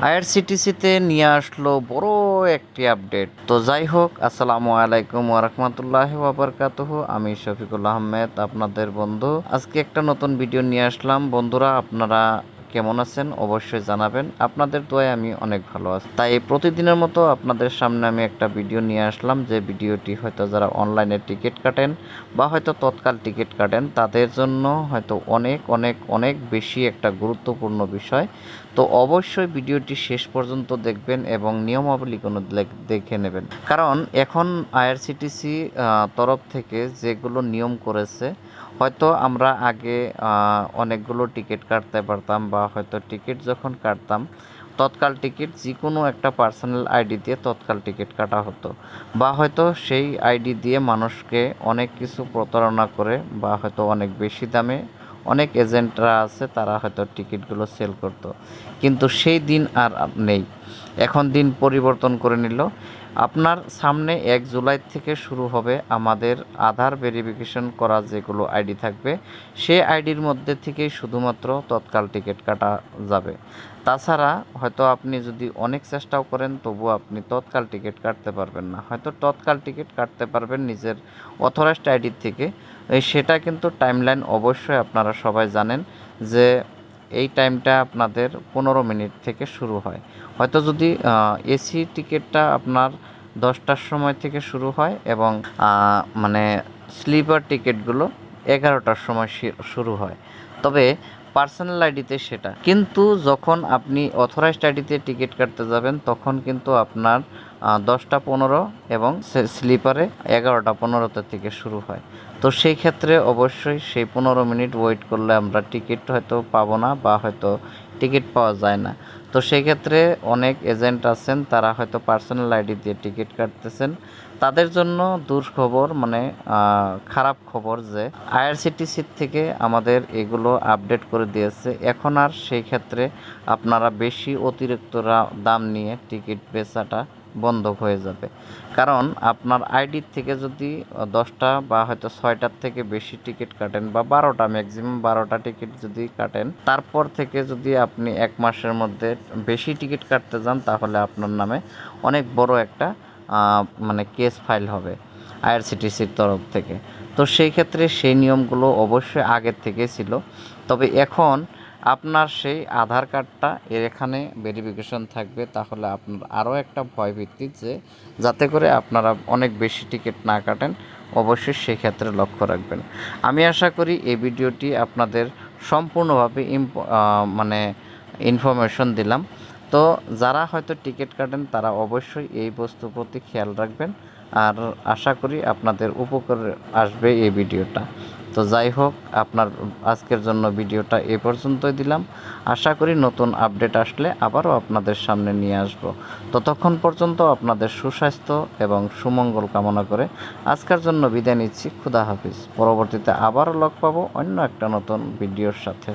আইআরসিটিসিতে নিয়ে আসলো বড় একটি আপডেট। তো যাই হোক, আসসালামু আলাইকুম ওয়া রাহমাতুল্লাহি ওয়া বারাকাতুহু। আমি শফিকুল আহমেদ, আপনাদের বন্ধু। আজকে একটা নতুন ভিডিও নিয়ে আসলাম। বন্ধুরা, আপনারা কেমন আছেন অবশ্যই জানাবেন। আপনাদের দোয়ায় আমি অনেক ভালো আছি। তাই প্রতিদিনের মতো আপনাদের সামনে আমি একটা ভিডিও নিয়ে আসলাম, যে ভিডিওটি হয়তো যারা অনলাইনে টিকিট কাটেন বা হয়তো তৎকাল টিকিট কাটেন তাদের জন্য হয়তো অনেক অনেক অনেক বেশি একটা গুরুত্বপূর্ণ বিষয়। তো অবশ্যই ভিডিওটি শেষ পর্যন্ত দেখবেন এবং নিয়মাবলীগুলো দেখে নেবেন, কারণ এখন আইআরসিটিসি তরফ থেকে যেগুলো নিয়ম করেছে, হয়তো আমরা আগে অনেকগুলো টিকিট কাটতে পারতাম, বা হয়তো টিকিট যখন কাটতাম তৎকাল টিকিট যে কোনো একটা পার্সোনাল আইডি দিয়ে তৎকাল টিকিট কাটা হতো, বা হয়তো সেই আইডি দিয়ে মানুষকে অনেক কিছু প্রতারণা করে, বা হয়তো অনেক বেশি দামে অনেক এজেন্টরা আছে তারা হয়তো টিকিটগুলো সেল করতো। কিন্তু সেই দিন আর নেই। এখন দিন পরিবর্তন করে নিল। আপনার সামনে 1 জুলাই থেকে শুরু হবে আমাদের আধার ভেরিফিকেশন করা যেগুলো আইডি থাকবে, সেই আইডির মধ্যে থেকেই শুধুমাত্র তৎকাল টিকিট কাটা যাবে। তাছাড়া হয়তো আপনি যদি অনেক চেষ্টাও করেন তবুও আপনি তৎকাল টিকিট কাটতে পারবেন না। হয়তো তৎকাল টিকিট কাটতে পারবেন নিজের অথরাইজড আইডির থেকে। সেটা কিন্তু টাইমলাইন অবশ্যই আপনারা সবাই জানেন, যে এই টাইমটা আপনাদের 15 মিনিট থেকে শুরু হয়। হয়তো যদি এসি টিকিটটা আপনার 10টার সময় থেকে শুরু হয়, এবং মানে স্লিপার টিকিটগুলো 11টার সময় শুরু হয়। তবে পার্সোনাল আইডিতে সেটা কিন্তু, যখন আপনি অথরাইজড আইডিতে টিকিট কাটতে যাবেন তখন কিন্তু আপনার 10টা 15 এবং স্লিপারে 11টা 15 থেকে শুরু হয়। তো সেই ক্ষেত্রে অবশ্যই সেই 15 মিনিট ওয়েট করলে আমরা টিকিট হয়তো পাবো না, বা হয়তো টিকিট পাওয়া যায় না। তো সেই ক্ষেত্রে অনেক এজেন্ট আছেন তারা হয়তো পার্সোনাল আইডি দিয়ে টিকিট কাটতেছেন। তাদের জন্য দুঃখবর, মানে খারাপ খবর, যে আইআরসিটিসির থেকে আমাদের এগুলো আপডেট করে দিয়েছে। এখন আর সেই ক্ষেত্রে আপনারা বেশি অতিরিক্ত দাম নিয়ে টিকিট বেচাটা বন্ধ হয়ে যাবে। কারণ আপনার আইডির থেকে যদি 10টা বা হয়তো 6টার থেকে বেশি টিকিট কাটেন, বা 12টা, ম্যাক্সিমাম 12টা টিকিট যদি কাটেন, তারপর থেকে যদি আপনি 1 মাসের মধ্যে বেশি টিকিট কাটতে যান তাহলে আপনার নামে অনেক বড় একটা মানে কেস ফাইল হবে আইআরসিটিসির তরফ থেকে। তো সেই ক্ষেত্রে সেই নিয়মগুলো অবশ্যই আগের থেকে ছিল। তবে এখন আপনার সেই আধার কার্ডটা এখানে ভেরিফিকেশন থাকবে, তাহলে আপনার আরও একটা ভয়ভীতি, যে যাতে করে আপনারা অনেক বেশি টিকিট না কাটেন। অবশ্যই সেক্ষেত্রে লক্ষ্য রাখবেন। আমি আশা করি এই ভিডিওটি আপনাদের সম্পূর্ণভাবে মানে ইনফরমেশন দিলাম। তো যারা হয়তো টিকিট কাটেন তারা অবশ্যই এই বস্তুর প্রতি খেয়াল রাখবেন, আর আশা করি আপনাদের উপকারে আসবে এই ভিডিওটা। তো যাই হোক, আপনার আজকের জন্য ভিডিওটা এ পর্যন্তই দিলাম। আশা করি নতুন আপডেট আসলে আবারও আপনাদের সামনে নিয়ে আসব। ততক্ষণ পর্যন্ত আপনাদের সুস্বাস্থ্য এবং সুমঙ্গল কামনা করে আজকের জন্য বিদায় নিচ্ছি। খুদা হাফিজ। পরবর্তীতে আবারও লগ পাবো অন্য একটা নতুন ভিডিওর সাথে।